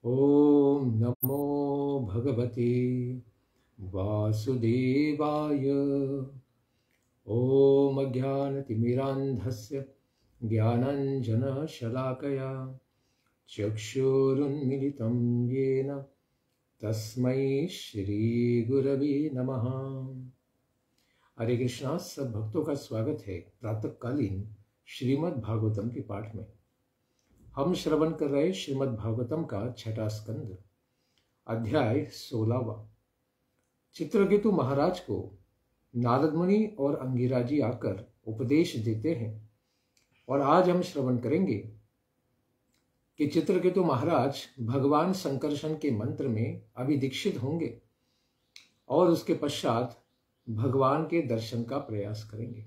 ॐ नमो भगवते वासुदेवाय। ॐ ज्ञानतिमिरान्धस्य ज्ञानाञ्जनशलाकया चक्षुरुन्मिलितं येन तस्मै श्रीगुरवे नमः। हरे कृष्णा। सब भक्तों का स्वागत है प्रातःकालीन श्रीमद् भागवतम के पाठ में। हम श्रवण कर रहे श्रीमद् भागवतम का छठा स्कंद अध्याय 16वां। चित्रकेतु महाराज को नारद मुनि और अंगिरा जी आकर उपदेश देते हैं और आज हम श्रवण करेंगे कि चित्रकेतु महाराज भगवान संकर्षण के मंत्र में अभिदीक्षित होंगे और उसके पश्चात भगवान के दर्शन का प्रयास करेंगे।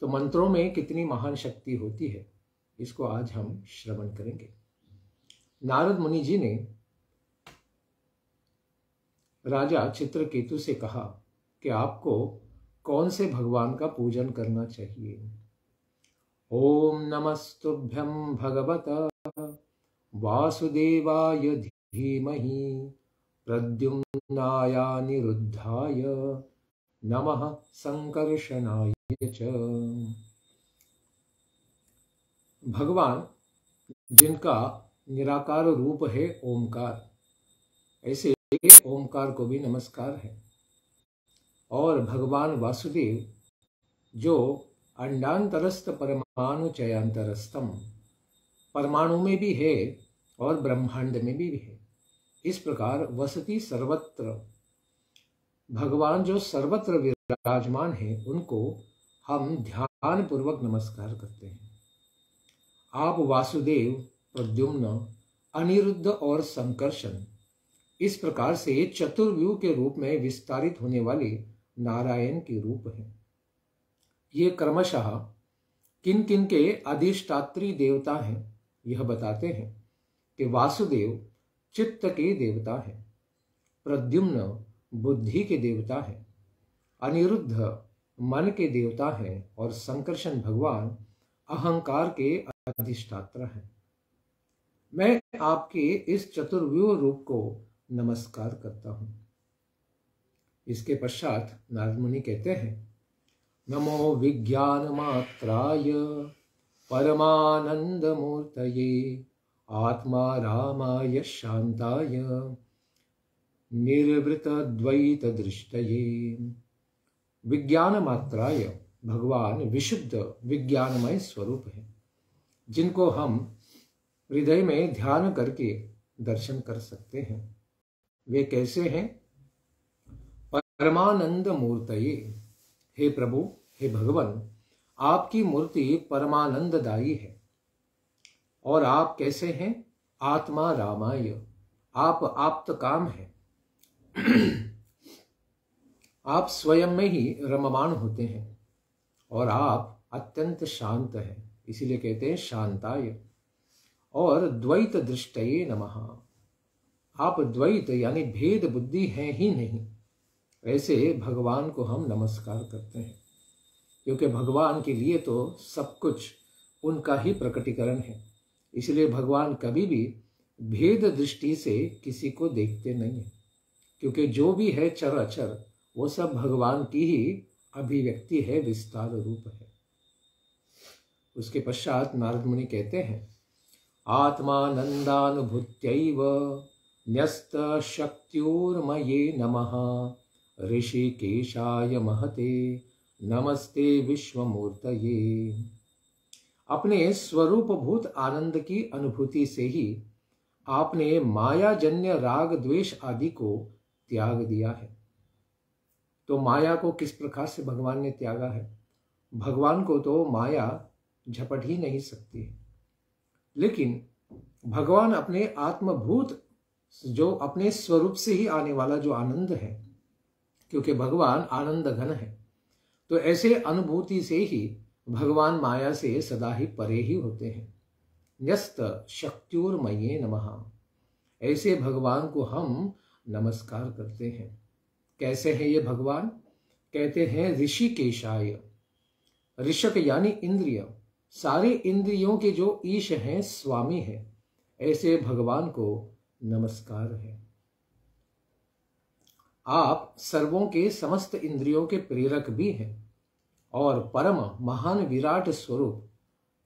तो मंत्रों में कितनी महान शक्ति होती है, इसको आज हम श्रवण करेंगे। नारद मुनि जी ने राजा चित्रकेतु से कहा कि आपको कौन से भगवान का पूजन करना चाहिए। ओम नमस्तुभ्यं भगवता वासुदेवाय धीमहि प्रद्युम्नाय निरुद्धाय नमः संकर्षणाय च। भगवान जिनका निराकार रूप है ओमकार, ऐसे ओमकार को भी नमस्कार है। और भगवान वासुदेव जो अंडांतरस्थ परमाणु चयांतरस्थम, परमाणु में भी है और ब्रह्मांड में भी है, इस प्रकार वसति सर्वत्र, भगवान जो सर्वत्र विराजमान है, उनको हम ध्यान पूर्वक नमस्कार करते हैं। आप वासुदेव, प्रद्युम्न, अनिरुद्ध और संकर्षण, इस प्रकार से चतुर्व्यूह के रूप में विस्तारित होने वाले नारायण के रूप हैं। ये क्रमशः किन किन के अधिष्ठात्री देवता हैं, यह बताते हैं कि वासुदेव चित्त के देवता हैं, प्रद्युम्न बुद्धि के देवता हैं, अनिरुद्ध मन के देवता हैं और संकर्षण भगवान अहंकार के अधिष्ठात्र हैं। मैं आपके इस चतुर्व्यूह रूप को नमस्कार करता हूं। इसके पश्चात नारद मुनि कहते हैं, नमो विज्ञान मात्राय परमानंद मूर्तये आत्मा रामाय शांताय निर्वृत द्वैत दृष्टये। विज्ञान मात्राय, भगवान विशुद्ध विज्ञानमय स्वरूप है, जिनको हम हृदय में ध्यान करके दर्शन कर सकते हैं। वे कैसे हैं? परमानंद मूर्तये, हे प्रभु, हे भगवान, आपकी मूर्ति परमानंददायी है। और आप कैसे हैं? आत्मा रामाय, आप आप्त काम है। आप स्वयं में ही रममाण होते हैं और आप अत्यंत शांत हैं, इसीलिए कहते हैं शांताय। और द्वैत दृष्टये नमः, आप द्वैत यानी भेद बुद्धि हैं ही नहीं, ऐसे भगवान को हम नमस्कार करते हैं, क्योंकि भगवान के लिए तो सब कुछ उनका ही प्रकटीकरण है। इसलिए भगवान कभी भी भेद दृष्टि से किसी को देखते नहीं है, क्योंकि जो भी है चर अचर, वो सब भगवान की ही अभिव्यक्ति है, विस्तार रूप है। उसके पश्चात नारद मुनि कहते हैं, आत्मानंदानुभूत्यैव न्यस्त शक्त्योर्मये नमः ऋषिकेशाय महते नमस्ते विश्वमूर्तये। अपने स्वरूपभूत आनंद की अनुभूति से ही आपने मायाजन्य राग द्वेष आदि को त्याग दिया है। तो माया को किस प्रकार से भगवान ने त्यागा है? भगवान को तो माया झपट ही नहीं सकती है, लेकिन भगवान अपने आत्मभूत, जो अपने स्वरूप से ही आने वाला जो आनंद है, क्योंकि भगवान आनंद घन है, तो ऐसे अनुभूति से ही भगवान माया से सदा ही परे ही होते हैं। न्यस्त शक्त्योर्मये नमः, ऐसे भगवान को हम नमस्कार करते हैं। कैसे हैं ये भगवान? कहते हैं ऋषिकेशाय। ऋषक यानी इंद्रिय, सारे इंद्रियों के जो ईश हैं, स्वामी हैं, ऐसे भगवान को नमस्कार है। आप सर्वों के समस्त इंद्रियों के प्रेरक भी हैं और परम महान विराट स्वरूप,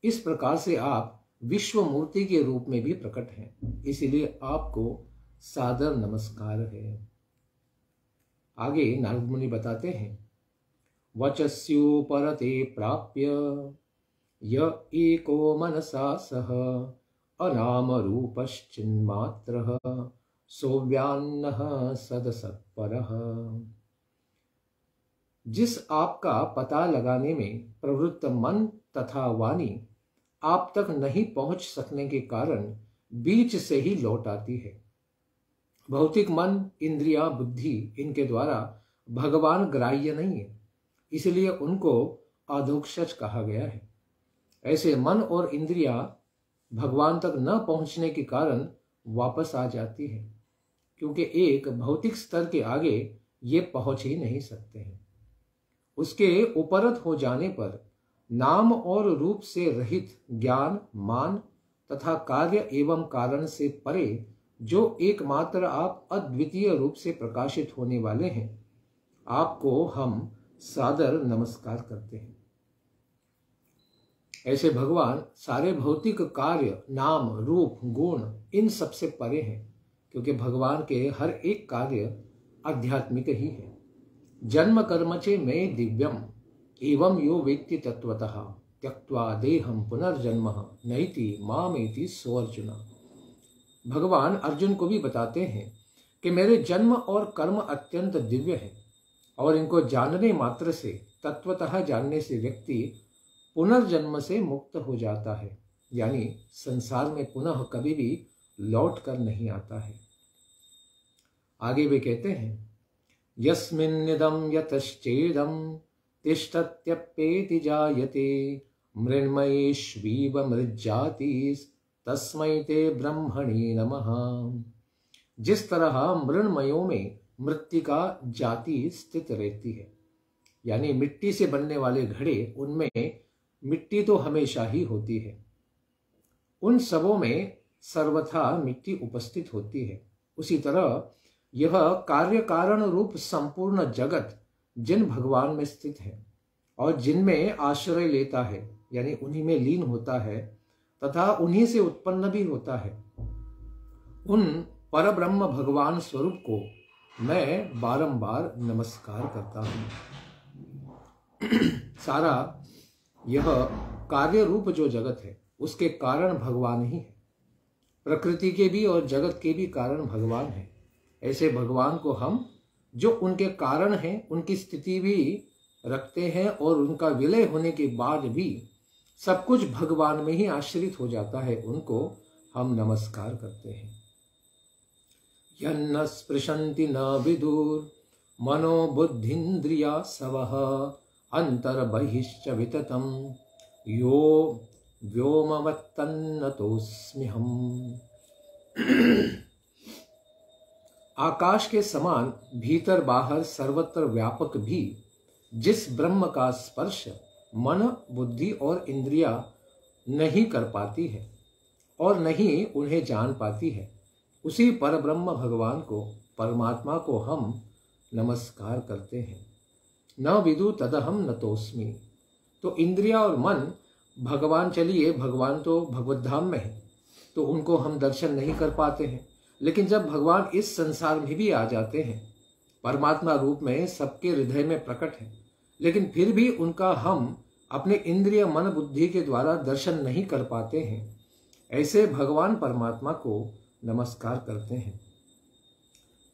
इस प्रकार से आप विश्व मूर्ति के रूप में भी प्रकट हैं, इसीलिए आपको सादर नमस्कार है। आगे नारद मुनि बताते हैं, वचस्योपरते प्राप्य य एको मनसा सह अनाम रूपश्चिन्मात्रः सोव्यान्नः सदसत्परः। जिस आपका पता लगाने में प्रवृत्त मन तथा वाणी आप तक नहीं पहुंच सकने के कारण बीच से ही लौट आती है। भौतिक मन, इंद्रिया, बुद्धि, इनके द्वारा भगवान ग्राह्य नहीं है, इसलिए उनको अधोक्षज कहा गया है। ऐसे मन और इंद्रिया भगवान तक न पहुंचने के कारण वापस आ जाती है, क्योंकि एक भौतिक स्तर के आगे ये पहुंच ही नहीं सकते हैं। उसके उपरत हो जाने पर नाम और रूप से रहित ज्ञान, मान तथा कार्य एवं कारण से परे जो एकमात्र आप अद्वितीय रूप से प्रकाशित होने वाले हैं, आपको हम सादर नमस्कार करते हैं। ऐसे भगवान सारे भौतिक कार्य, नाम, रूप, गुण इन सब से परे हैं, क्योंकि भगवान के हर एक कार्य आध्यात्मिक ही है। जन्म कर्म चे में दिव्यम एवं यो वेत्ति तत्वतः त्यक्त्वा देहम पुनर्जन्म नैति मामेति सो अर्जुन। भगवान अर्जुन को भी बताते हैं कि मेरे जन्म और कर्म अत्यंत दिव्य है और इनको जानने मात्र से, तत्वतः जानने से व्यक्ति पुनर्जन्म से मुक्त हो जाता है, यानी संसार में पुनः कभी भी लौट कर नहीं आता है। आगे वे कहते हैं, यस्मिन्निदं यतश्चेदं तिष्ठत्यप्येति जायते मृण्मयेष्वीव मृज्जाति तस्मै ते ब्रह्मणे नमः। जिस तरह मृण्मयों में मृत्तिका जाति स्थित रहती है, यानी मिट्टी से बनने वाले घड़े, उनमें मिट्टी तो हमेशा ही होती है, उन सबों में सर्वथा मिट्टी उपस्थित होती है। उसी तरह यह कार्य कारण रूप संपूर्ण जगत जिन भगवान में स्थित है और जिनमें आश्रय लेता है, यानी उन्हीं में लीन होता है तथा उन्हीं से उत्पन्न भी होता है, उन परब्रह्म भगवान स्वरूप को मैं बारंबार नमस्कार करता हूं। सारा यह कार्य रूप जो जगत है उसके कारण भगवान ही है, प्रकृति के भी और जगत के भी कारण भगवान है। ऐसे भगवान को हम, जो उनके कारण हैं, उनकी स्थिति भी रखते हैं और उनका विलय होने के बाद भी सब कुछ भगवान में ही आश्रित हो जाता है, उनको हम नमस्कार करते हैं। यन्न स्पृशन्ति न विदुर मनो बुद्धिन्द्रिया सवः अंतर्बहिश्च विततं यो व्योमवत्तन्नतोऽस्म्यहम्। आकाश के समान भीतर बाहर सर्वत्र व्यापक भी जिस ब्रह्म का स्पर्श मन, बुद्धि और इंद्रिया नहीं कर पाती है और नहीं उन्हें जान पाती है, उसी परब्रह्म भगवान को, परमात्मा को हम नमस्कार करते हैं। न विदु तदहम नतोस्मि। तो इंद्रिया और मन भगवान, चलिए भगवान तो भगवत धाम में है तो उनको हम दर्शन नहीं कर पाते हैं, लेकिन जब भगवान इस संसार में भी आ जाते हैं, परमात्मा रूप में सबके हृदय में प्रकट है, लेकिन फिर भी उनका हम अपने इंद्रिय, मन, बुद्धि के द्वारा दर्शन नहीं कर पाते हैं। ऐसे भगवान परमात्मा को नमस्कार करते हैं।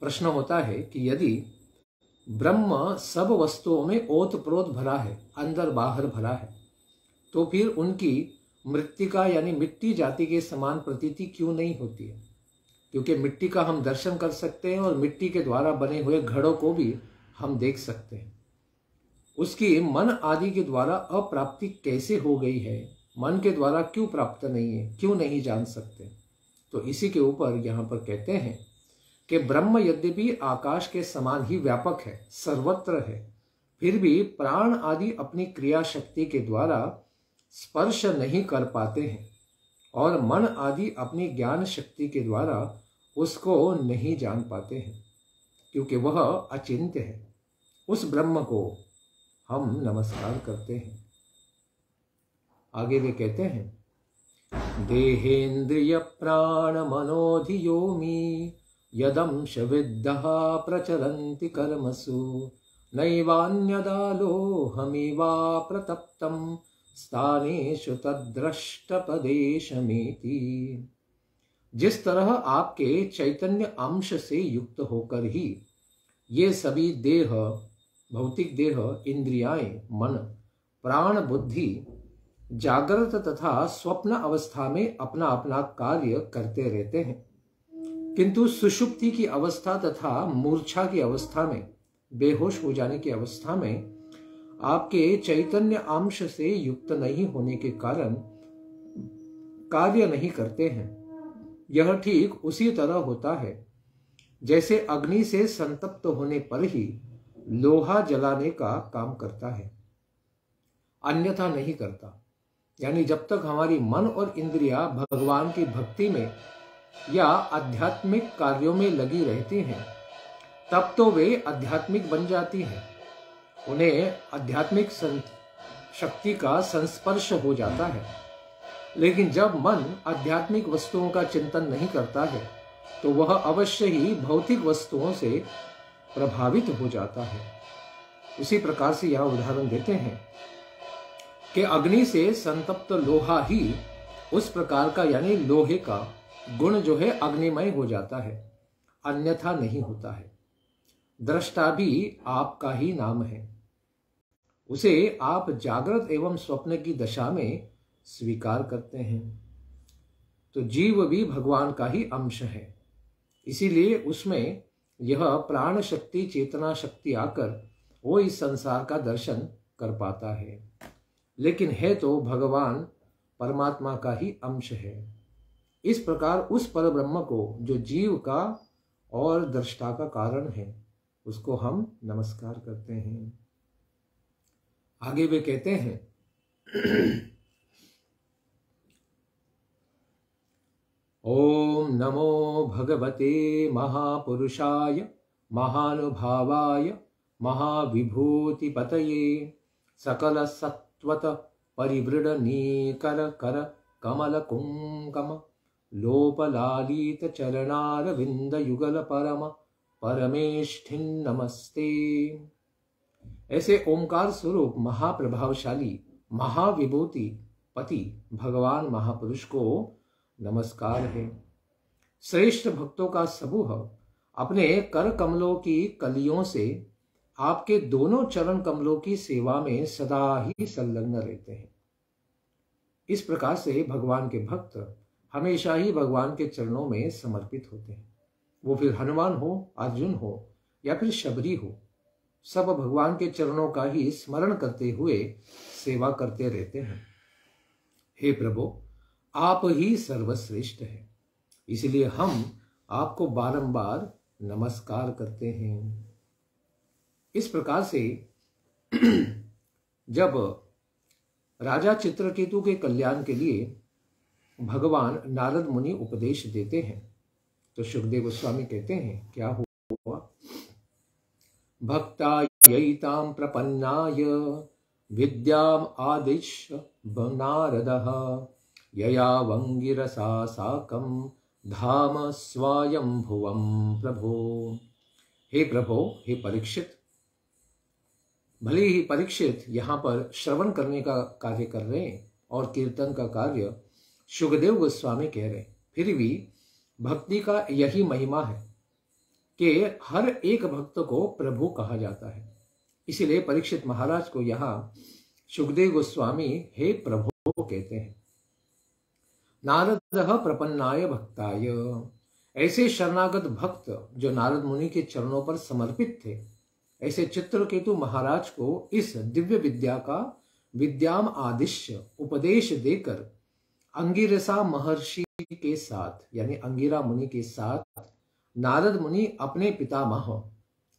प्रश्न होता है कि यदि ब्रह्म सब वस्तुओं में ओतप्रोत भरा है, अंदर बाहर भरा है, तो फिर उनकी मृत्तिका यानी मिट्टी जाति के समान प्रतीति क्यों नहीं होती है? क्योंकि मिट्टी का हम दर्शन कर सकते हैं और मिट्टी के द्वारा बने हुए घड़ों को भी हम देख सकते हैं। उसकी मन आदि के द्वारा अप्राप्ति कैसे हो गई है, मन के द्वारा क्यों प्राप्त नहीं है, क्यों नहीं जान सकते? तो इसी के ऊपर यहाँ पर कहते हैं कि ब्रह्म यद्यपि आकाश के समान ही व्यापक है, सर्वत्र है, फिर भी प्राण आदि अपनी क्रिया शक्ति के द्वारा स्पर्श नहीं कर पाते हैं और मन आदि अपनी ज्ञान शक्ति के द्वारा उसको नहीं जान पाते हैं, क्योंकि वह अचिंत्य है। उस ब्रह्म को हम नमस्कार करते हैं। आगे वे कहते हैं, देहेन्द्रिय प्राण मनोधियो मे यदंश विद्धः प्रचलन्ति कर्मसु नैवान्यदा लोहमेवा प्रतप्तं स्थानेषु तद्द्रष्टपदेशमेति। जिस तरह आपके चैतन्य अंश से युक्त होकर ही ये सभी देह, भौतिक देह, इंद्रियाएं, मन, प्राण, बुद्धि जागृत तथा स्वप्न अवस्था में अपना अपना कार्य करते रहते हैं, किंतु सुषुप्ति की अवस्था तथा मूर्छा की अवस्था में, बेहोश हो जाने की अवस्था में आपके चैतन्य अंश से युक्त नहीं होने के कारण कार्य नहीं करते हैं। यह ठीक उसी तरह होता है जैसे अग्नि से संतप्त होने पर ही लोहा जलाने का काम करता है, अन्यथा नहीं करता। यानी जब तक हमारी मन और इंद्रियां भगवान की भक्ति में या आध्यात्मिक कार्यों में लगी रहती हैं, तब तो वे आध्यात्मिक बन जाती हैं, उन्हें आध्यात्मिक शक्ति का संस्पर्श हो जाता है। लेकिन जब मन आध्यात्मिक वस्तुओं का चिंतन नहीं करता है तो वह अवश्य ही भौतिक वस्तुओं से प्रभावित हो जाता है। उसी प्रकार से यह उदाहरण देते हैं कि अग्नि से संतप्त लोहा ही उस प्रकार का, यानी लोहे का गुण जो है अग्निमय हो जाता है, अन्यथा नहीं होता है। दृष्टा भी आपका ही नाम है, उसे आप जागृत एवं स्वप्न की दशा में स्वीकार करते हैं। तो जीव भी भगवान का ही अंश है, इसीलिए उसमें यह प्राण शक्ति, चेतना शक्ति आकर वो इस संसार का दर्शन कर पाता है। लेकिन है तो भगवान परमात्मा का ही अंश है। इस प्रकार उस पर ब्रह्म को, जो जीव का और दृष्टा का कारण है, उसको हम नमस्कार करते हैं। आगे वे कहते हैं, ओम नमो भगवते महापुरुषाय महानुभावाय महाविभूतिपतये सकल सत्वत परिवृडनीकर कर कमल कुंकम लोपलालित चरणारविंद युगल परम परमेष्ठिन नमस्ते। ऐसे ओंकार स्वरूप महाप्रभावशाली महाविभूति पति भगवान महापुरुष को नमस्कार है। श्रेष्ठ भक्तों का समूह अपने कर कमलों की कलियों से आपके दोनों चरण कमलों की सेवा में सदा ही संलग्न रहते हैं। इस प्रकार से भगवान के भक्त हमेशा ही भगवान के चरणों में समर्पित होते हैं। वो फिर हनुमान हो, अर्जुन हो या फिर शबरी हो, सब भगवान के चरणों का ही स्मरण करते हुए सेवा करते रहते हैं। हे प्रभु, आप ही सर्वश्रेष्ठ हैं, इसलिए हम आपको बारंबार नमस्कार करते हैं। इस प्रकार से जब राजा चित्रकेतु के कल्याण के लिए भगवान नारद मुनि उपदेश देते हैं तो सुखदेव गोस्वामी कहते हैं, क्या हुआ? भक्तायैतां प्रपन्नाय विद्याम आदिश्य नारदः यया वंगिरसा साकं धाम स्वायंभुवं प्रभो। हे प्रभो, हे परीक्षित, भले ही परीक्षित यहाँ पर श्रवण करने का कार्य कर रहे हैं और कीर्तन का कार्य सुखदेव गोस्वामी कह रहे हैं, फिर भी भक्ति का यही महिमा है कि हर एक भक्त को प्रभु कहा जाता है। इसीलिए परीक्षित महाराज को यहाँ सुखदेव गोस्वामी हे प्रभु कहते हैं। नारदः प्रपन्नाय भक्ताय, ऐसे शरणागत भक्त जो नारद मुनि के चरणों पर समर्पित थे, ऐसे चित्रकेतु महाराज को इस दिव्य विद्या का विद्याम आदिश्य उपदेश देकर अंगिरसा महर्षि के साथ, यानी अंगिरा मुनि के साथ नारद मुनि अपने पितामह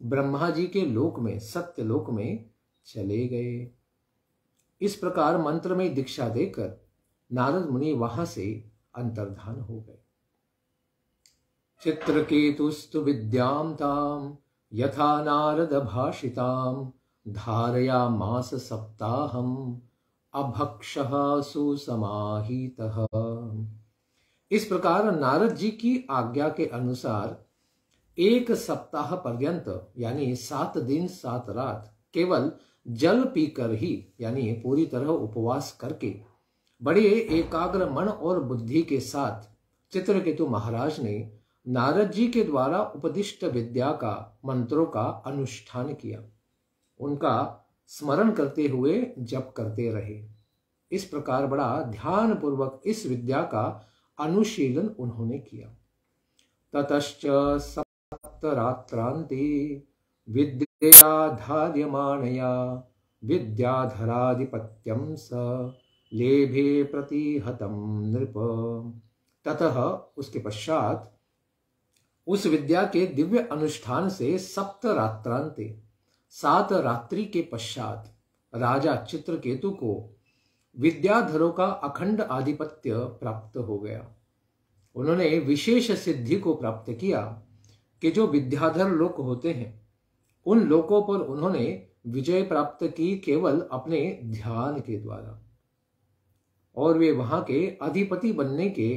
ब्रह्मा जी के लोक में, सत्य लोक में चले गए। इस प्रकार मंत्र में दीक्षा देकर नारद मुनि वहां से अंतर्धान हो गए। चित्रकेतुस्तु विद्यां तां यथा नारद भाषितां धारयामास सप्ताहम् अभक्षः सुसमाहितः। इस प्रकार नारद जी की आज्ञा के अनुसार 1 सप्ताह पर्यंत यानी 7 दिन 7 रात केवल जल पीकर ही यानी पूरी तरह उपवास करके बड़े एकाग्र मन और बुद्धि के साथ चित्रकेतु महाराज ने नारद जी के द्वारा उपदिष्ट विद्या का मंत्रों का अनुष्ठान किया, उनका स्मरण करते हुए जप करते रहे। इस प्रकार बड़ा ध्यान पूर्वक इस विद्या का अनुशीलन उन्होंने किया। ततश्च सप्तरात्रान्ते विद्या धार्यमाणया विद्याधराधिपत्यं स लेभे प्रतिहतं नृप। ततः उसके पश्चात उस विद्या के दिव्य अनुष्ठान से सप्तरात्रांते 7 रात्रि के पश्चात राजा चित्रकेतु को विद्याधरों का अखंड आधिपत्य प्राप्त हो गया। उन्होंने विशेष सिद्धि को प्राप्त किया कि जो विद्याधर लोक होते हैं उन लोकों पर उन्होंने विजय प्राप्त की केवल अपने ध्यान के द्वारा, और वे वहां के अधिपति बनने के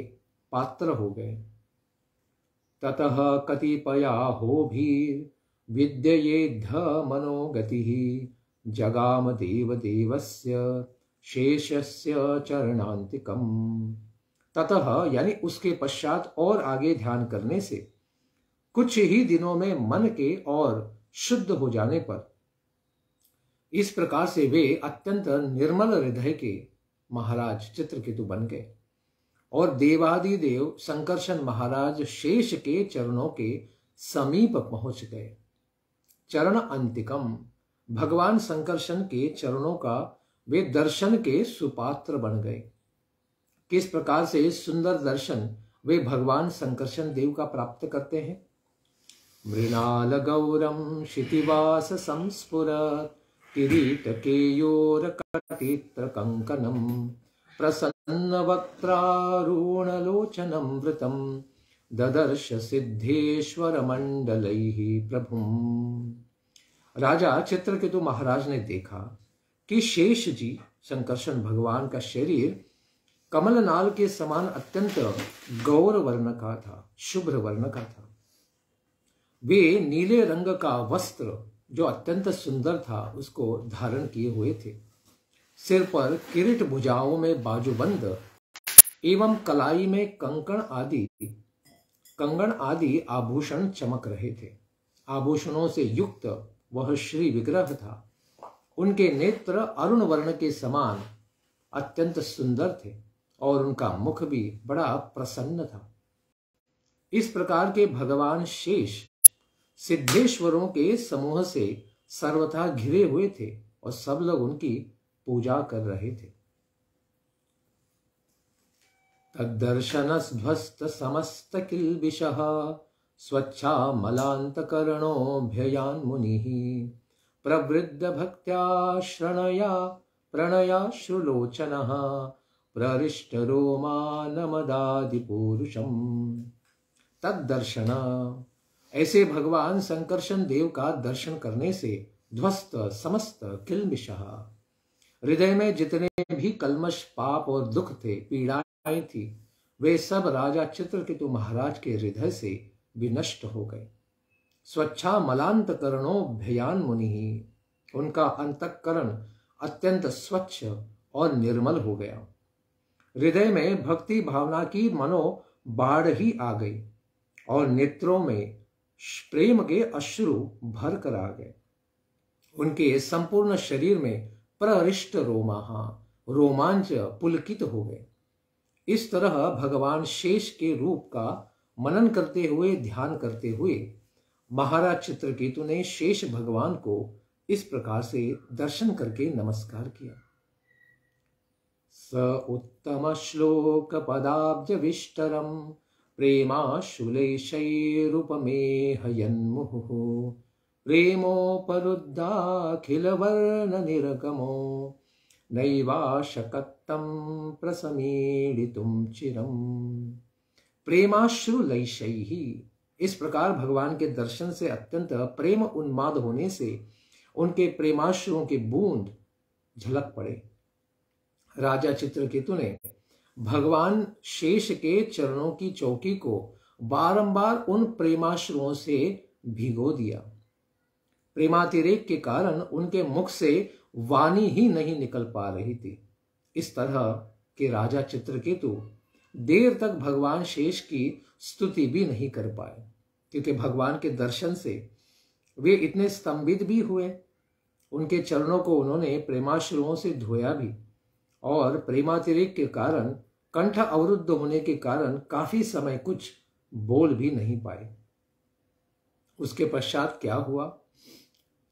पात्र हो गए। ततः कतिपयाहोभिर् विद्ययेद्ध मनोगतिः जगाम देवदेवस्य शेषस्य चरणान्तिकम्। ततः यानी उसके पश्चात और आगे ध्यान करने से कुछ ही दिनों में मन के और शुद्ध हो जाने पर इस प्रकार से वे अत्यंत निर्मल हृदय के महाराज चित्रकेतु बन गए और देवादिदेव संकर्षण महाराज शेष के चरणों के समीप पहुंच गए। चरण अंतिकम, भगवान संकर्षण के चरणों का वे दर्शन के सुपात्र बन गए। किस प्रकार से सुंदर दर्शन वे भगवान संकर्षण देव का प्राप्त करते हैं। मृणाल गौरम क्षितिवास संस्फुरत् किरीट केयूर कटित्र कंकणम प्रसन्न वक्त्रारुणलोचनं वृतं ददर्श सिद्धेश्वर मंडलैः प्रभुम्। राजा चित्रकेतु महाराज ने देखा कि शेष जी संकर्षण भगवान का शरीर कमलनाल के समान अत्यंत गौर वर्ण का था, शुभ्र वर्ण का था। वे नीले रंग का वस्त्र जो अत्यंत सुंदर था उसको धारण किए हुए थे। सिर पर किरीट, भुजाओं में बाजूबंद एवं कलाई में कंगन आदि आभूषण चमक रहे थे। आभूषणों से युक्त वह श्री विग्रह था। उनके नेत्र अरुण वर्ण के समान अत्यंत सुंदर थे और उनका मुख भी बड़ा प्रसन्न था। इस प्रकार के भगवान शेष सिद्धेश्वरों के समूह से सर्वथा घिरे हुए थे और सब लोग उनकी पूजा कर रहे थे। तद्दर्शनध्वस्त समस्त किल्बिषः स्वच्छा मलान्तकरणोऽभ्ययान् मुनिः प्रवृद्ध भक्त्या श्रणया प्रणयाश्रुलोचनः प्ररिष्ट रोमानमदादिपूरुषम्। तद्दर्शन, ऐसे भगवान संकर्षण देव का दर्शन करने से ध्वस्त समस्त किल्बिषः, हृदय में जितने भी कल्मश, पाप और दुख थे, पीड़ाएं थी, वे सब राजा चित्रकेतु महाराज के हृदय से विनष्ट हो गए। स्वच्छा मलांतकरणोऽभ्ययान् मुनिः, उनका अंतःकरण अत्यंत स्वच्छ और निर्मल हो गया। हृदय में भक्ति भावना की मनो बाढ़ ही आ गई और नेत्रों में प्रेम के अश्रु भर कर आ गए। उनके संपूर्ण शरीर में प्रहृष्ट रोमांच पुलकित हो गए। इस तरह भगवान शेष के रूप का मनन करते हुए, ध्यान करते हुए महाराज चित्रकेतु ने शेष भगवान को इस प्रकार से दर्शन करके नमस्कार किया। स उत्तम श्लोक पदाब्ज विष्टरम प्रेमाशुलेशैरुपमेहयन्मुहुः प्रेमोपरुद्धाखिल वर्ण निर्गमो नैवाशकत्तं प्रसमीडितुं चिरम्। प्रेमाश्रुलैशैः, इस प्रकार भगवान के दर्शन से अत्यंत प्रेम उन्माद होने से उनके प्रेमाश्रुओं की बूंद झलक पड़े। राजा चित्रकेतु ने भगवान शेष के चरणों की चौकी को बारंबार उन प्रेमाश्रुओं से भिगो दिया। प्रेमातिरेक के कारण उनके मुख से वाणी ही नहीं निकल पा रही थी। इस तरह के राजा चित्रकेतु देर तक भगवान शेष की स्तुति भी नहीं कर पाए, क्योंकि भगवान के दर्शन से वे इतने स्तंभित भी हुए। उनके चरणों को उन्होंने प्रेमाश्रुओं से धोया भी, और प्रेमातिरेक के कारण कंठ अवरुद्ध होने के कारण काफी समय कुछ बोल भी नहीं पाए। उसके पश्चात क्या हुआ?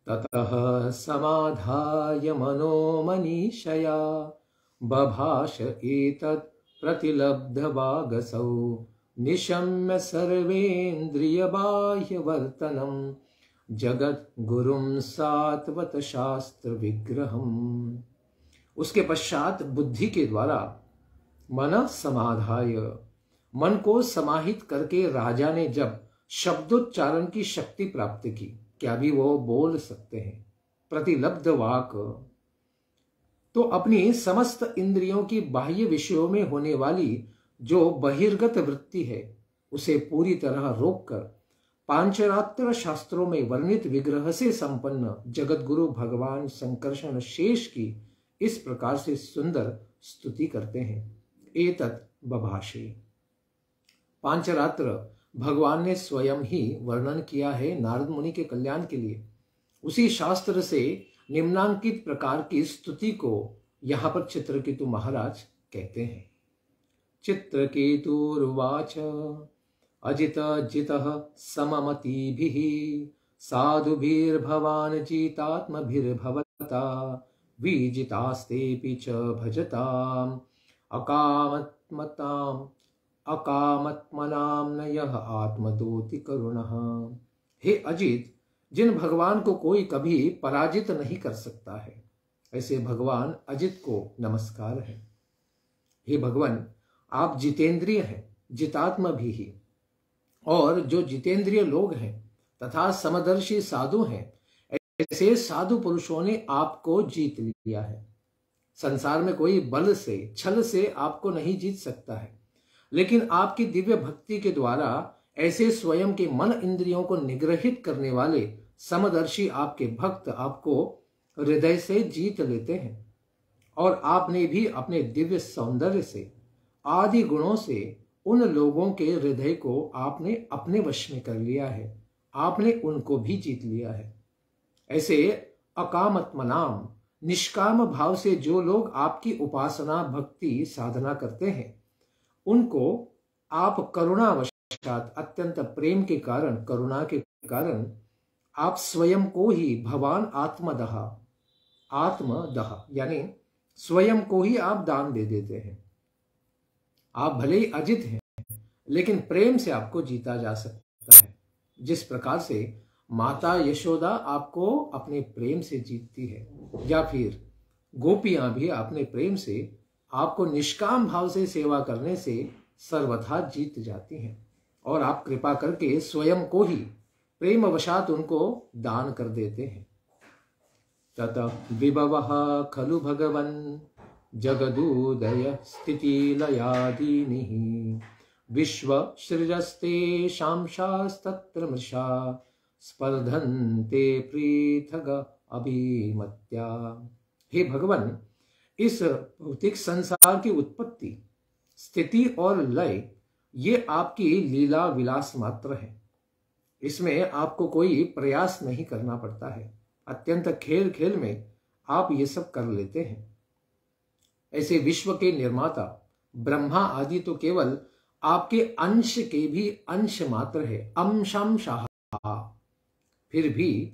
ततः समाधाय मनो मनीषया बभाष एतत् प्रतिलब्धवागसौ निशम्य सर्वेन्द्रिय बाह्य वर्तनम जगत गुरुम सात्वत शास्त्र विग्रहम। उसके पश्चात बुद्धि के द्वारा मन समाधाय, मन को समाहित करके राजा ने जब शब्दोच्चारण की शक्ति प्राप्त की, क्या भी वो बोल सकते हैं, प्रतिलब्ध वाक, तो अपनी समस्त इंद्रियों की बाह्य विषयों में होने वाली जो बहिर्गत वृत्ति है उसे पूरी तरह रोककर पांचरात्र शास्त्रों में वर्णित विग्रह से संपन्न जगत गुरु भगवान संकर्षण शेष की इस प्रकार से सुंदर स्तुति करते हैं। एतत् बभाषे, पांचरात्र भगवान ने स्वयं ही वर्णन किया है नारद मुनि के कल्याण के लिए। उसी शास्त्र से निम्नांकित प्रकार की स्तुति को यहाँ पर चित्रकेतु महाराज कहते हैं। चित्रकेतुर्वाच अजित जितः सममतिभिः साधुभिर्भवान् जितात्मभिर्भवता विजितास्तेऽपि च भजताम् अकामत्मनां न यः आत्मदोति करुणः। हे अजित, जिन भगवान को कोई कभी पराजित नहीं कर सकता है, ऐसे भगवान अजित को नमस्कार है। हे भगवान, आप जितेंद्रिय हैं, जितात्म भी ही, और जो जितेंद्रिय लोग हैं तथा समदर्शी साधु हैं, ऐसे साधु पुरुषों ने आपको जीत लिया है। संसार में कोई बल से, छल से आपको नहीं जीत सकता है, लेकिन आपकी दिव्य भक्ति के द्वारा ऐसे स्वयं के मन इंद्रियों को निग्रहित करने वाले समदर्शी आपके भक्त आपको हृदय से जीत लेते हैं। और आपने भी अपने दिव्य सौंदर्य से, आदि गुणों से उन लोगों के हृदय को आपने अपने वश में कर लिया है, आपने उनको भी जीत लिया है। ऐसे अकामत्मनाम, निष्काम भाव से जो लोग आपकी उपासना भक्ति साधना करते हैं, उनको आप करुणावशात, अत्यंत प्रेम के कारण, करुणा के कारण आप स्वयं को ही भगवान आत्मदह यानी स्वयं को ही आप दान दे देते हैं। आप भले ही अजित हैं, लेकिन प्रेम से आपको जीता जा सकता है। जिस प्रकार से माता यशोदा आपको अपने प्रेम से जीतती है, या फिर गोपियां भी अपने प्रेम से आपको निष्काम भाव से सेवा करने से सर्वथा जीत जाती हैं, और आप कृपा करके स्वयं को ही प्रेमवशात उनको दान कर देते हैं। ततः विभवः खलु भगवन् जगदुदय स्थिति लयादीनिः विश्व सृजस्तेषां शास्तत्र मृषा स्पर्धन्ते पृथग अभिमत्या। हे भगवान, इस भौतिक संसार की उत्पत्ति, स्थिति और लय ये आपकी लीला विलास मात्र है। इसमें आपको कोई प्रयास नहीं करना पड़ता है, अत्यंत खेल खेल में आप ये सब कर लेते हैं। ऐसे विश्व के निर्माता ब्रह्मा आदि तो केवल आपके अंश के भी अंश मात्र है, अंशांशः। फिर भी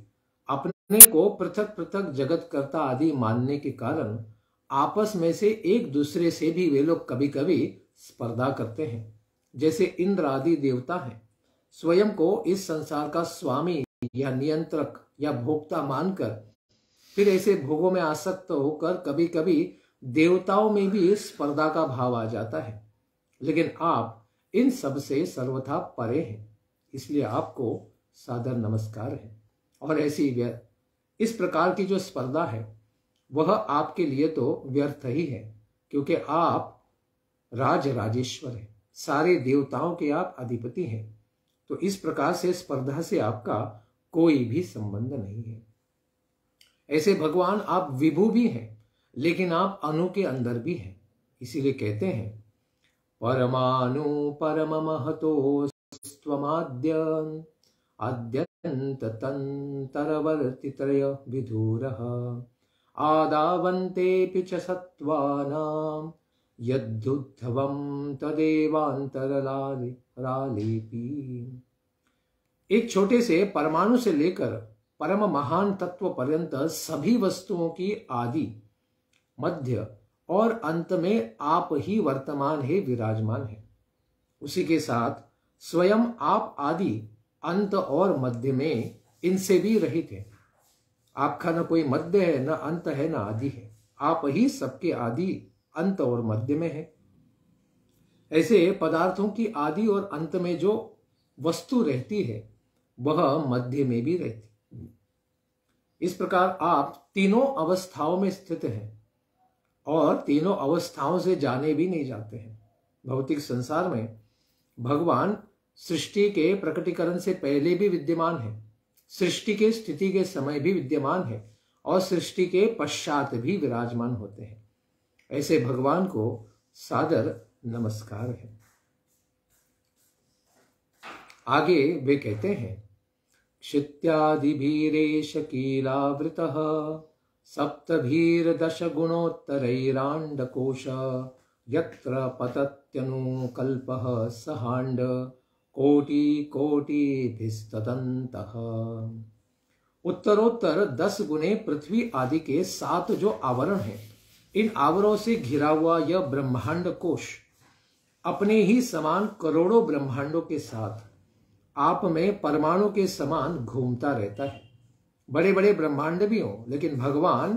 अपने को पृथक पृथक जगत कर्ता आदि मानने के कारण आपस में से एक दूसरे से भी वे लोग कभी कभी स्पर्धा करते हैं। जैसे इंद्र आदि देवता हैं, स्वयं को इस संसार का स्वामी या नियंत्रक या भोक्ता मानकर फिर ऐसे भोगों में आसक्त होकर कभी कभी देवताओं में भी स्पर्धा का भाव आ जाता है। लेकिन आप इन सब से सर्वथा परे हैं, इसलिए आपको सादर नमस्कार है। और ऐसी इस प्रकार की जो स्पर्धा है वह आपके लिए तो व्यर्थ ही है, क्योंकि आप राजेश्वर हैं, सारे देवताओं के आप अधिपति हैं। तो इस प्रकार से स्पर्धा से आपका कोई भी संबंध नहीं है। ऐसे भगवान आप विभु भी हैं, लेकिन आप अणु के अंदर भी हैं। इसीलिए कहते हैं परमाणु परम महतो स्वमाद्य आद्यन्ततन्तरवर्तित्रय विधूरः आदावन्तेऽपि च सत्त्वानां यद्युद्धवं तदेवान्तरलालेपि। एक छोटे से परमाणु से लेकर परम महान तत्व पर्यंत सभी वस्तुओं की आदि, मध्य और अंत में आप ही वर्तमान है, विराजमान है। उसी के साथ स्वयं आप आदि, अंत और मध्य में इनसे भी रहित है। आपका न कोई मध्य है, न अंत है, न आदि है। आप ही सबके आदि, अंत और मध्य में है। ऐसे पदार्थों की आदि और अंत में जो वस्तु रहती है वह मध्य में भी रहती। इस प्रकार आप तीनों अवस्थाओं में स्थित हैं और तीनों अवस्थाओं से जाने भी नहीं जाते हैं। भौतिक संसार में भगवान सृष्टि के प्रकटीकरण से पहले भी विद्यमान है, सृष्टि के स्थिति के समय भी विद्यमान है और सृष्टि के पश्चात भी विराजमान होते हैं। ऐसे भगवान को सादर नमस्कार है। आगे वे कहते हैं क्षित्यादिभीरेश कीलावृतः सप्तभीर्दश गुणोत्तरैराण्डकोश यत्र पतत्यनुकल्पः सहाण्ड कोटि कोटिभिस्तदन्तः। उत्तरोत्तर 10 गुणे पृथ्वी आदि के 7 जो आवरण हैं, इन आवरणों से घिरा हुआ यह ब्रह्मांड कोश अपने ही समान करोड़ों ब्रह्मांडों के साथ आप में परमाणु के समान घूमता रहता है। बड़े बड़े ब्रह्मांड भी हों, लेकिन भगवान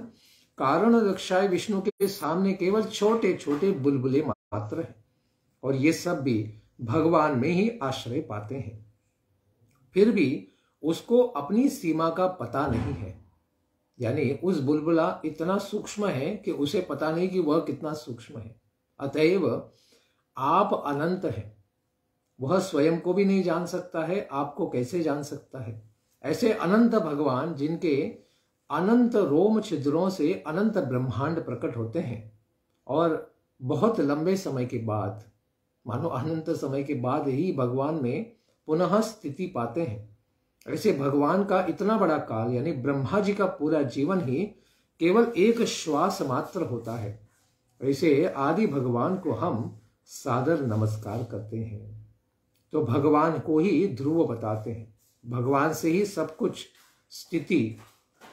कारण रक्षाय विष्णु के सामने केवल छोटे छोटे बुलबुले मात्र हैं और ये सब भी भगवान में ही आश्रय पाते हैं। फिर भी उसको अपनी सीमा का पता नहीं है, यानी उस बुलबुला इतना सूक्ष्म है कि उसे पता नहीं कि वह कितना सूक्ष्म है। अतएव आप अनंत हैं, वह स्वयं को भी नहीं जान सकता है, आपको कैसे जान सकता है। ऐसे अनंत भगवान जिनके अनंत रोम छिद्रों से अनंत ब्रह्मांड प्रकट होते हैं और बहुत लंबे समय के बाद, मानो अनंत समय के बाद ही भगवान में पुनः स्थिति पाते हैं। ऐसे भगवान का इतना बड़ा काल, यानी ब्रह्मा जी का पूरा जीवन ही केवल एक श्वास मात्र होता है। ऐसे आदि भगवान को हम सादर नमस्कार करते हैं। तो भगवान को ही ध्रुव बताते हैं, भगवान से ही सब कुछ स्थिति,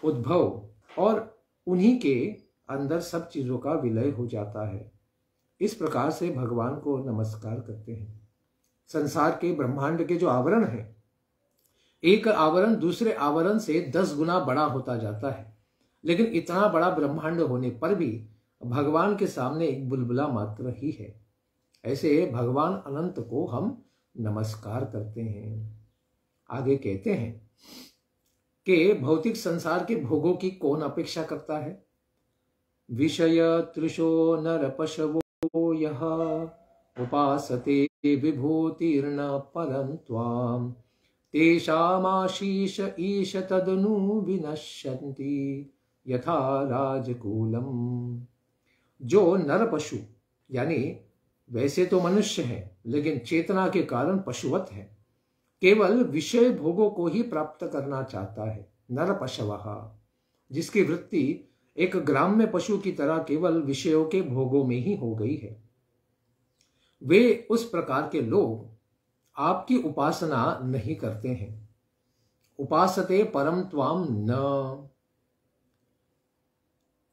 उद्भव और उन्हीं के अंदर सब चीजों का विलय हो जाता है। इस प्रकार से भगवान को नमस्कार करते हैं। संसार के ब्रह्मांड के जो आवरण हैं, एक आवरण दूसरे आवरण से 10 गुना बड़ा होता जाता है, लेकिन इतना बड़ा ब्रह्मांड होने पर भी भगवान के सामने एक बुलबुला मात्र ही है। ऐसे भगवान अनंत को हम नमस्कार करते हैं। आगे कहते हैं कि भौतिक संसार के भोगों की कौन अपेक्षा करता है। विषय तृषो नर पशवो यः उपासते विभूतिर्न परं त्वां तेषामाशीष ईश तदनु विनश्यन्ति यथा राजकूलम। जो नर पशु, यानी वैसे तो मनुष्य है लेकिन चेतना के कारण पशुवत है, केवल विषय भोगों को ही प्राप्त करना चाहता है। नर पशवः, जिसकी वृत्ति एक ग्राम्य पशु की तरह केवल विषयों के भोगों में ही हो गई है, वे उस प्रकार के लोग आपकी उपासना नहीं करते हैं। उपासते परम त्वाम न।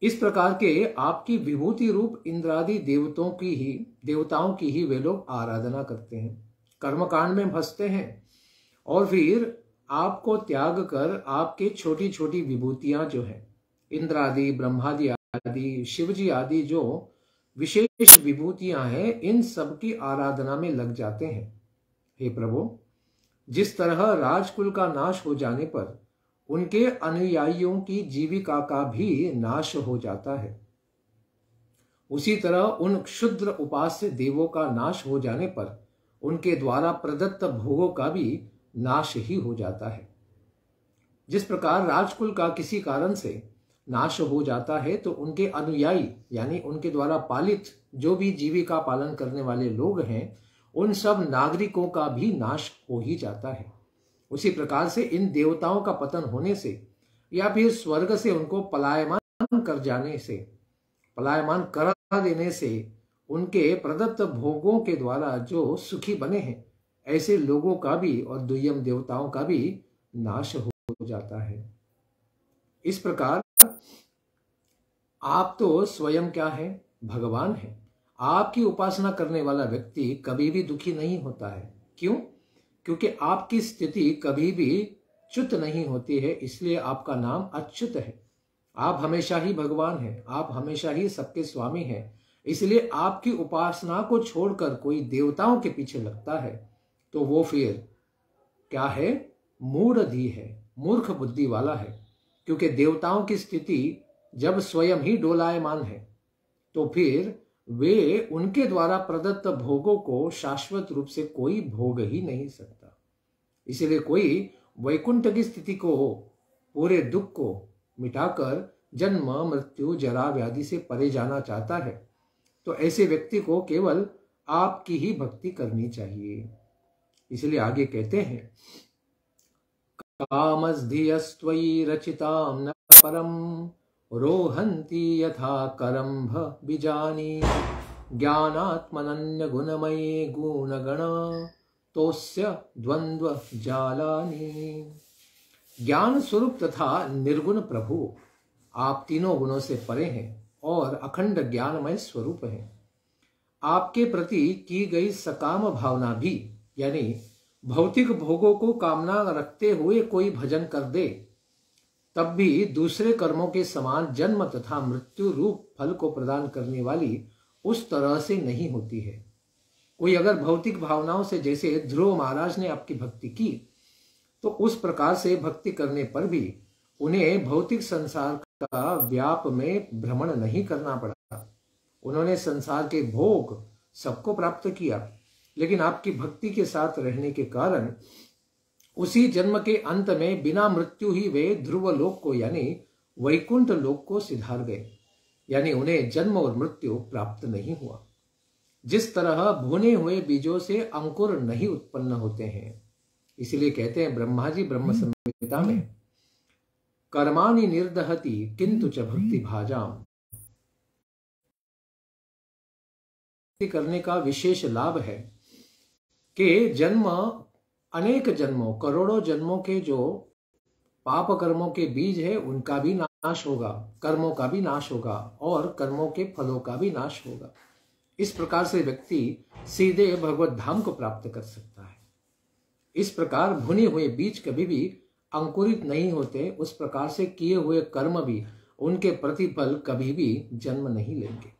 इस प्रकार के आपकी विभूति रूप इंद्रादि देवताओं की ही वे लोग आराधना करते हैं, कर्मकांड में फंसते हैं और फिर आपको त्याग कर आपके छोटी छोटी विभूतियां जो है, इंद्रादि, ब्रह्मादि आदि, शिवजी आदि जो विशेष विभूतियां हैं, इन सब की आराधना में लग जाते हैं। हे प्रभु, जिस तरह राजकुल का नाश हो जाने पर उनके अनुयायियों की जीविका का भी नाश हो जाता है, उसी तरह उन क्षुद्र उपास्य देवों का नाश हो जाने पर उनके द्वारा प्रदत्त भोगों का भी नाश ही हो जाता है। जिस प्रकार राजकुल का किसी कारण से नाश हो जाता है तो उनके अनुयायी यानी उनके द्वारा पालित जो भी जीविका पालन करने वाले लोग हैं उन सब नागरिकों का भी नाश हो ही जाता है। उसी प्रकार से इन देवताओं का पतन होने से या फिर स्वर्ग से उनको पलायमान करा देने से उनके प्रदत्त भोगों के द्वारा जो सुखी बने हैं ऐसे लोगों का भी और दुय्यम देवताओं का भी नाश हो जाता है। इस प्रकार आप तो स्वयं क्या है? भगवान है। आपकी उपासना करने वाला व्यक्ति कभी भी दुखी नहीं होता है। क्यों? क्योंकि आपकी स्थिति कभी भी च्युत नहीं होती है, इसलिए आपका नाम अच्युत है। आप हमेशा ही भगवान हैं, आप हमेशा ही सबके स्वामी हैं। इसलिए आपकी उपासना को छोड़कर कोई देवताओं के पीछे लगता है तो वो फिर क्या है? मूढ़धी है, मूर्ख बुद्धि वाला है। क्योंकि देवताओं की स्थिति जब स्वयं ही डोलायमान है तो फिर वे उनके द्वारा प्रदत्त भोगों को शाश्वत रूप से कोई भोग ही नहीं सकता। इसलिए कोई वैकुंठ की स्थिति को, पूरे दुख को मिटाकर जन्म मृत्यु जरा व्याधि से परे जाना चाहता है तो ऐसे व्यक्ति को केवल आपकी ही भक्ति करनी चाहिए। इसलिए आगे कहते हैं, कामस्धियस्त्वयि रचितां न परम रोहन्ति यथा करम्भ बीजानि ज्ञानात्मनन्य गुणमये गुणगण तोस्य द्वंद्व जालानि। ज्ञान स्वरूप तथा निर्गुण प्रभु, आप तीनों गुणों से परे हैं और अखंड ज्ञानमय स्वरूप हैं। आपके प्रति की गई सकाम भावना भी यानी भौतिक भोगों को कामना रखते हुए कोई भजन कर दे तब भी दूसरे कर्मों के समान जन्म तथा मृत्यु रूप फल को प्रदान करने वाली उस तरह से नहीं होती है। कोई अगर भौतिक भावनाओं से, जैसे ध्रुव महाराज ने आपकी भक्ति की, तो उस प्रकार से भक्ति करने पर भी उन्हें भौतिक संसार का व्याप में भ्रमण नहीं करना पड़ा। उन्होंने संसार के भोग सबको प्राप्त किया, लेकिन आपकी भक्ति के साथ रहने के कारण उसी जन्म के अंत में बिना मृत्यु ही वे ध्रुव लोक को यानी वैकुंठ लोक को सिधार गए, यानी उन्हें जन्म और मृत्यु प्राप्त नहीं हुआ। जिस तरह भुने हुए बीजों से अंकुर नहीं उत्पन्न होते हैं, इसलिए कहते हैं ब्रह्मा जी ब्रह्म संहिता में, कर्माणि निर्दहति किंतु च भक्ति भाजाम। करने का विशेष लाभ है कि जन्म अनेक जन्मों, करोड़ों जन्मों के जो पाप कर्मों के बीज है उनका भी नाश होगा, कर्मों का भी नाश होगा और कर्मों के फलों का भी नाश होगा। इस प्रकार से व्यक्ति सीधे भगवत धाम को प्राप्त कर सकता है। इस प्रकार भुने हुए बीज कभी भी अंकुरित नहीं होते, उस प्रकार से किए हुए कर्म भी उनके प्रतिफल कभी भी जन्म नहीं लेंगे।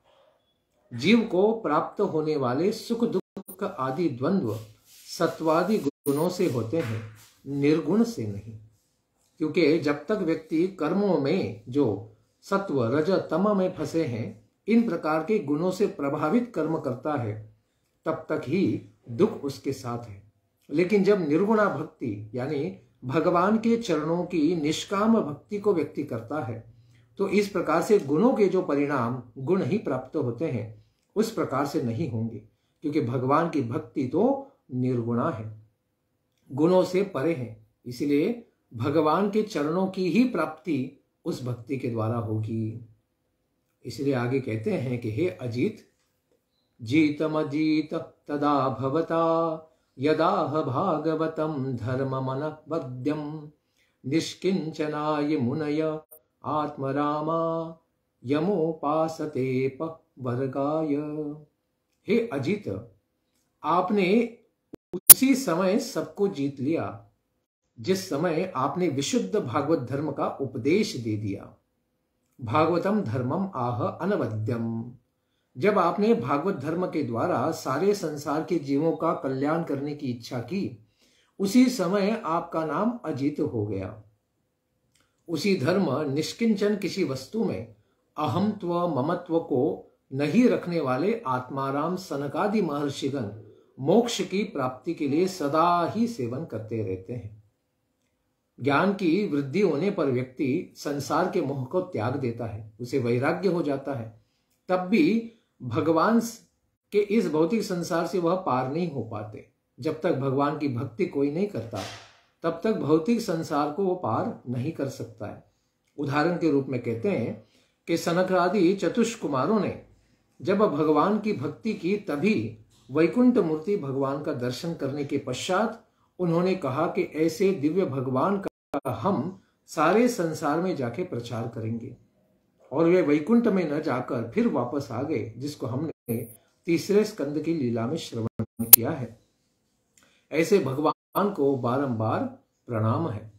जीव को प्राप्त होने वाले सुख दुख आदि द्वंद्व सत्वादि गुणों से होते हैं, निर्गुण से नहीं। क्योंकि जब तक व्यक्ति कर्मों में जो सत्व रज तम में फंसे हैं, इन प्रकार के गुणों से प्रभावित कर्म करता है, तब तक ही दुख उसके साथ है। लेकिन जब निर्गुणा भक्ति यानी भगवान के चरणों की निष्काम भक्ति को व्यक्ति करता है, तो इस प्रकार से गुणों के जो परिणाम गुण ही प्राप्त होते हैं, उस प्रकार से नहीं होंगे। क्योंकि भगवान की भक्ति तो निर्गुणा है, गुणों से परे है। इसलिए भगवान के चरणों की ही प्राप्ति उस भक्ति के द्वारा होगी। इसलिए आगे कहते हैं कि हे अजीत, जीतम अजीत तदा भवता यदाह भागवतम धर्ममन वद्यम निष्किंचनाय मुनय आत्मरामा यमोपासते वर्गाय। हे अजीत, आपने उसी समय सबको जीत लिया जिस समय आपने विशुद्ध भागवत धर्म का उपदेश दे दिया। भागवतम धर्मम आह अनवद्यम। जब आपने भागवत धर्म के द्वारा सारे संसार के जीवों का कल्याण करने की इच्छा की, उसी समय आपका नाम अजित हो गया। उसी धर्म निष्किंचन किसी वस्तु में अहमत्व ममत्व को नहीं रखने वाले आत्माराम सनकादि महर्षिगण मोक्ष की प्राप्ति के लिए सदा ही सेवन करते रहते हैं। ज्ञान की वृद्धि होने पर व्यक्ति संसार के मोह को त्याग देता है, उसे वैराग्य हो जाता है। तब भी भगवान के इस भौतिक संसार से वह पार नहीं हो पाते। जब तक भगवान की भक्ति कोई नहीं करता तब तक भौतिक संसार को वो पार नहीं कर सकता है। उदाहरण के रूप में कहते हैं कि सनक आदि चतुष्कुमारों ने जब भगवान की भक्ति की तभी वैकुंठ मूर्ति भगवान का दर्शन करने के पश्चात उन्होंने कहा कि ऐसे दिव्य भगवान का हम सारे संसार में जाके प्रचार करेंगे। और वे वैकुंठ में न जाकर फिर वापस आ गए, जिसको हमने तीसरे स्कंद की लीला में श्रवण किया है। ऐसे भगवान को बारंबार प्रणाम है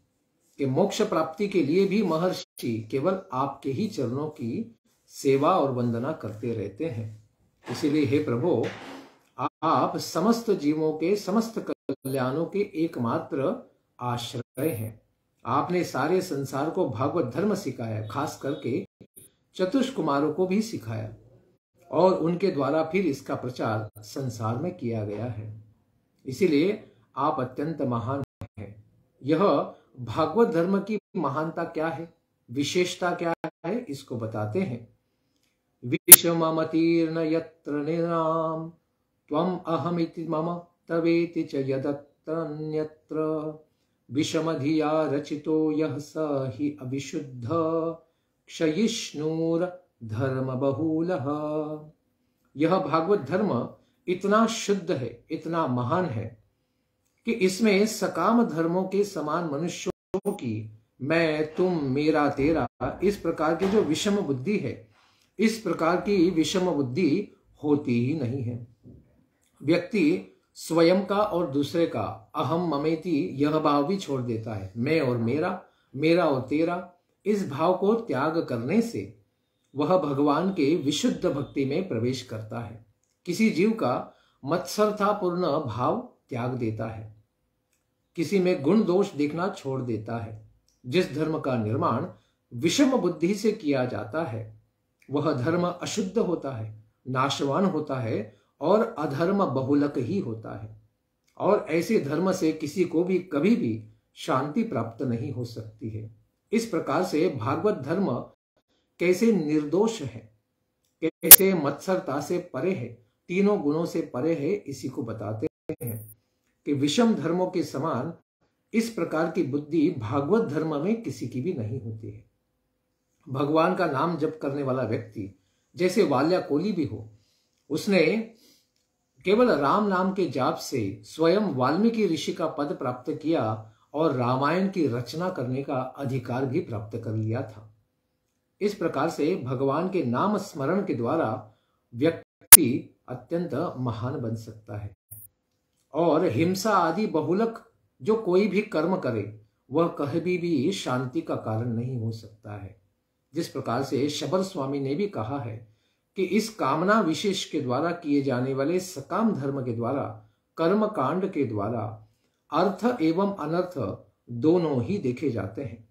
कि मोक्ष प्राप्ति के लिए भी महर्षि केवल आपके ही चरणों की सेवा और वंदना करते रहते हैं। इसीलिए हे प्रभु, आप समस्त जीवों के समस्त कल्याणों के एकमात्र आश्रय हैं। आपने सारे संसार को भागवत धर्म सिखाया, खास करके चतुष्कुमारों को भी सिखाया और उनके द्वारा फिर इसका प्रचार संसार में किया गया है। इसीलिए आप अत्यंत महान हैं। यह भागवत धर्म की महानता क्या है, विशेषता क्या है, इसको बताते हैं। विषममतीर्न यत्र निराम त्वम अहमिति मम तवेति च यदत्रन्यत्र विषमधिया रचितो यह स हि अविशुद्ध क्षयिष्णुर धर्म बहुलः। यह भागवत धर्म इतना शुद्ध है, इतना महान है कि इसमें सकाम धर्मों के समान मनुष्यों की मैं तुम मेरा तेरा इस प्रकार की जो विषम बुद्धि है, इस प्रकार की विषम बुद्धि होती ही नहीं है। व्यक्ति स्वयं का और दूसरे का अहम ममेति यह भाव भी छोड़ देता है। मैं और मेरा, मेरा और तेरा, इस भाव को त्याग करने से वह भगवान के विशुद्ध भक्ति में प्रवेश करता है। किसी जीव का मत्सरतापूर्ण भाव त्याग देता है, किसी में गुण दोष देखना छोड़ देता है। जिस धर्म का निर्माण विषम बुद्धि से किया जाता है वह धर्म अशुद्ध होता है, नाशवान होता है और अधर्म बहुलक ही होता है। और ऐसे धर्म से किसी को भी कभी भी शांति प्राप्त नहीं हो सकती है। इस प्रकार से भागवत धर्म कैसे निर्दोष है, कैसे मत्सरता से परे है, तीनों गुणों से परे है, इसी को बताते हैं कि विषम धर्मों के समान इस प्रकार की बुद्धि भागवत धर्म में किसी की भी नहीं होती है। भगवान का नाम जप करने वाला व्यक्ति जैसे वाल्याकोली भी हो, उसने केवल राम नाम के जाप से स्वयं वाल्मीकि ऋषि का पद प्राप्त किया और रामायण की रचना करने का अधिकार भी प्राप्त कर लिया था। इस प्रकार से भगवान के नाम स्मरण के द्वारा व्यक्ति अत्यंत महान बन सकता है। और हिंसा आदि बहुलक जो कोई भी कर्म करे वह कभी भी शांति का कारण नहीं हो सकता है। जिस प्रकार से शबर स्वामी ने भी कहा है कि इस कामना विशेष के द्वारा किए जाने वाले सकाम धर्म के द्वारा, कर्म कांड के द्वारा अर्थ एवं अनर्थ दोनों ही देखे जाते हैं।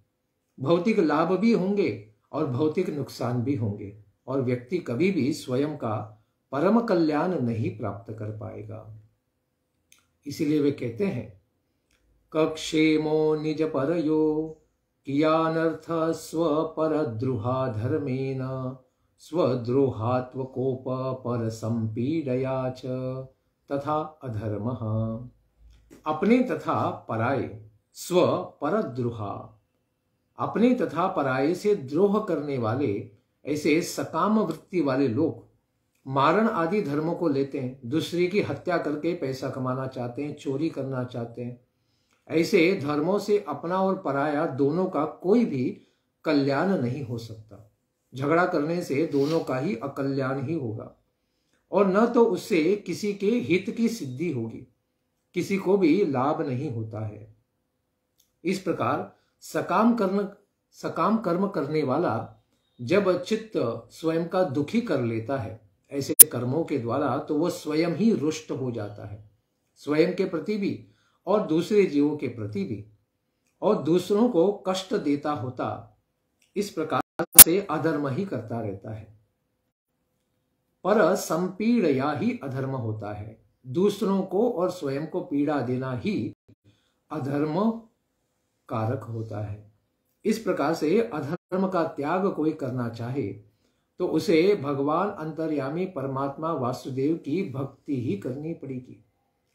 भौतिक लाभ भी होंगे और भौतिक नुकसान भी होंगे और व्यक्ति कभी भी स्वयं का परम कल्याण नहीं प्राप्त कर पाएगा। इसीलिए वे कहते हैं कक्षेमो निज परयो कियानर्थ स्वपरद्रुहा धर्मेण स्वद्रोहात्वकोप पर संपीडया च तथा अधर्मः। अपने तथा पराये, स्व परद्रोहा, अपने तथा पराये से द्रोह करने वाले ऐसे सकाम वृत्ति वाले लोग मारण आदि धर्मों को लेते हैं, दूसरे की हत्या करके पैसा कमाना चाहते हैं, चोरी करना चाहते हैं। ऐसे धर्मों से अपना और पराया दोनों का कोई भी कल्याण नहीं हो सकता। झगड़ा करने से दोनों का ही अकल्याण ही होगा और न तो उससे किसी के हित की सिद्धि होगी, किसी को भी लाभ नहीं होता है। इस प्रकार सकाम कर्म करने वाला जब चित्त स्वयं का दुखी कर लेता है ऐसे कर्मों के द्वारा, तो वह स्वयं ही रुष्ट हो जाता है, स्वयं के प्रति भी और दूसरे जीवों के प्रति भी, और दूसरों को कष्ट देता होता, इस प्रकार से अधर्म ही करता रहता है। पर संपीड़या ही अधर्म होता है। दूसरों को और स्वयं को पीड़ा देना ही अधर्म कारक होता है। इस प्रकार से अधर्म का त्याग कोई करना चाहे तो उसे भगवान अंतर्यामी परमात्मा वासुदेव की भक्ति ही करनी पड़ेगी।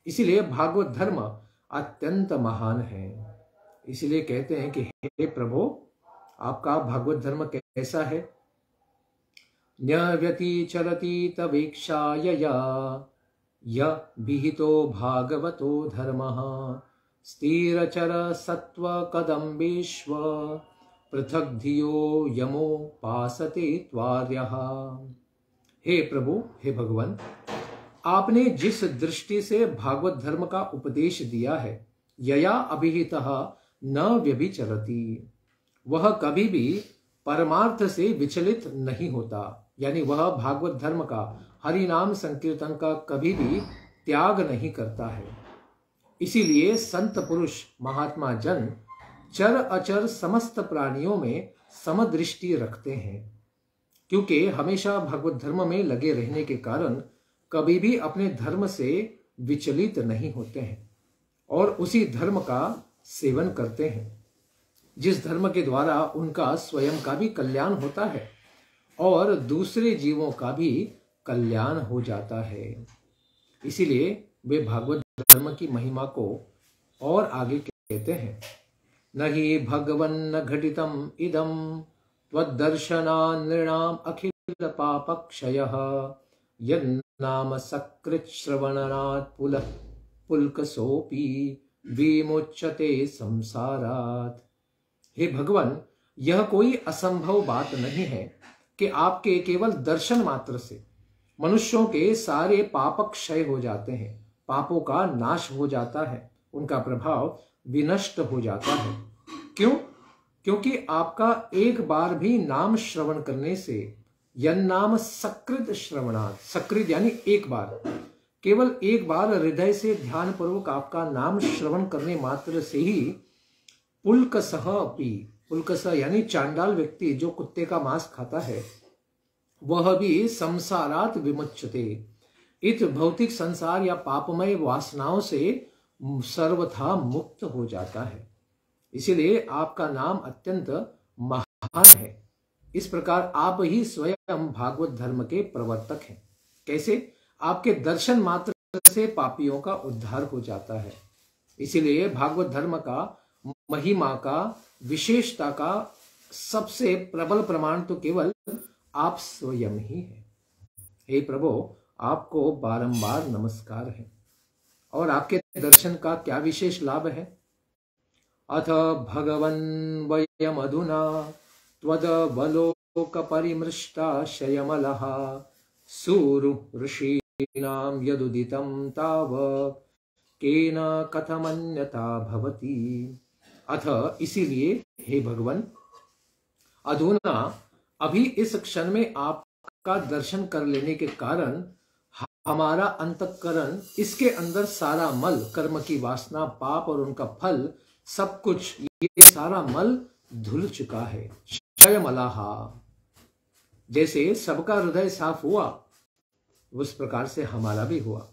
इसीलिए भागवत धर्म अत्यंत महान है। इसीलिए कहते हैं कि हे प्रभु, आपका भागवत धर्म कैसा है? न्यव्यतिचरति तवेक्षायया य विहितो भागवतो धर्मः स्थिरचर सत्व कदम्बेश्व पृथक धियो यमो पासते त्वार्यः। हे प्रभु, हे भगवान, आपने जिस दृष्टि से भागवत धर्म का उपदेश दिया है, यया अभिहितः न व्यभिचरति, वह कभी भी परमार्थ से विचलित नहीं होता। यानी वह भागवत धर्म का, हरि नाम संकीर्तन का कभी भी त्याग नहीं करता है। इसीलिए संत पुरुष महात्मा जन चर अचर समस्त प्राणियों में समदृष्टि रखते हैं, क्योंकि हमेशा भागवत धर्म में लगे रहने के कारण कभी भी अपने धर्म से विचलित नहीं होते हैं और उसी धर्म का सेवन करते हैं, जिस धर्म के द्वारा उनका स्वयं का भी कल्याण होता है और दूसरे जीवों का भी कल्याण हो जाता है। इसीलिए वे भागवत धर्म की महिमा को और आगे कहते हैं, नहि भगवन्न घटितम इदम त्वद्दर्शना नृणाम अखिल पापक्षयः यन्नाम सकृत श्रवणात् पुलकसोपि विमुच्यते संसारात्। हे भगवान, यह कोई असंभव बात नहीं है कि आपके केवल दर्शन मात्र से मनुष्यों के सारे पाप क्षय हो जाते हैं, पापों का नाश हो जाता है, उनका प्रभाव विनष्ट हो जाता है। क्यों? क्योंकि आपका एक बार भी नाम श्रवण करने से, यन्नाम सकृत श्रवणात्, सकृत यानी एक बार, केवल एक बार हृदय से ध्यान पूर्वक आपका नाम श्रवण करने मात्र से ही पुलकसः अपि, पुलकसः यानी चांडाल व्यक्ति जो कुत्ते का मांस खाता है, वह भी संसारात विमुच्यते, इत भौतिक संसार या पापमय वासनाओं से सर्वथा मुक्त हो जाता है। इसीलिए आपका नाम अत्यंत महान है। इस प्रकार आप ही स्वयं भागवत धर्म के प्रवर्तक हैं। कैसे? आपके दर्शन मात्र से पापियों का उद्धार हो जाता है। इसीलिए भागवत धर्म का, महिमा का, विशेषता का सबसे प्रबल प्रमाण तो केवल आप स्वयं ही हैं। हे प्रभु, आपको बारंबार नमस्कार है। और आपके दर्शन का क्या विशेष लाभ है? अथ भगवन् वयम अधुना त्वदवलोक परिमृष्टा शयमलः सूरु ऋषीणां यदुदितं ताव केन कथमन्यथा भवति। अथ इसीलिए हे भगवान, अधुना अभी इस क्षण में आपका दर्शन कर लेने के कारण हमारा अंतःकरण, इसके अंदर सारा मल, कर्म की वासना, पाप और उनका फल, सब कुछ, ये सारा मल धुल चुका है। क्षयमलाहा, जैसे सबका हृदय साफ हुआ उस प्रकार से हमारा भी हुआ।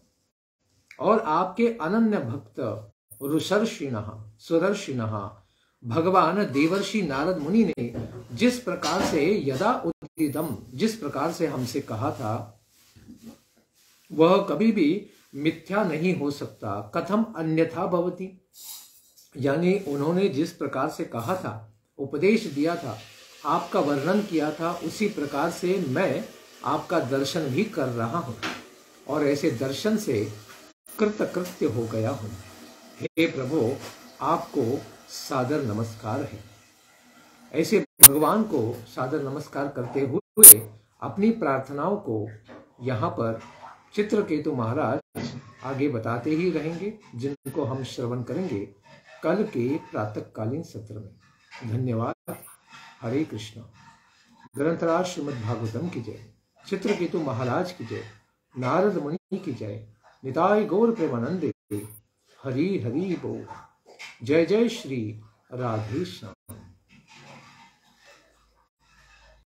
और आपके अनन्य भक्त ऋषर्षिणः, सुरर्षिणः, भगवान देवर्षि नारद मुनि ने जिस प्रकार से यदा उदितम, जिस प्रकार से हमसे कहा था, वह कभी भी मिथ्या नहीं हो सकता। कथम अन्यथा भवति, यानी उन्होंने जिस प्रकार से कहा था, उपदेश दिया था, आपका वर्णन किया था, उसी प्रकार से मैं आपका दर्शन भी कर रहा हूं और ऐसे दर्शन से कृतकृत्य हो गया हूं। हे प्रभु, आपको सादर नमस्कार है। ऐसे भगवान को सादर नमस्कार करते हुए अपनी प्रार्थनाओं को यहाँ पर चित्रकेतु महाराज आगे बताते ही रहेंगे, जिनको हम श्रवण करेंगे कल के प्रातःकालीन सत्र में। धन्यवाद। हरे कृष्ण। ग्रंथराज श्रीमद् भागवतम की जय, चित्रकेतु महाराज की जय, नारद मुनि की जय, निताय गौर प्रेमानंदे। हरि हरि बोल। जय जय श्री राधे श्याम।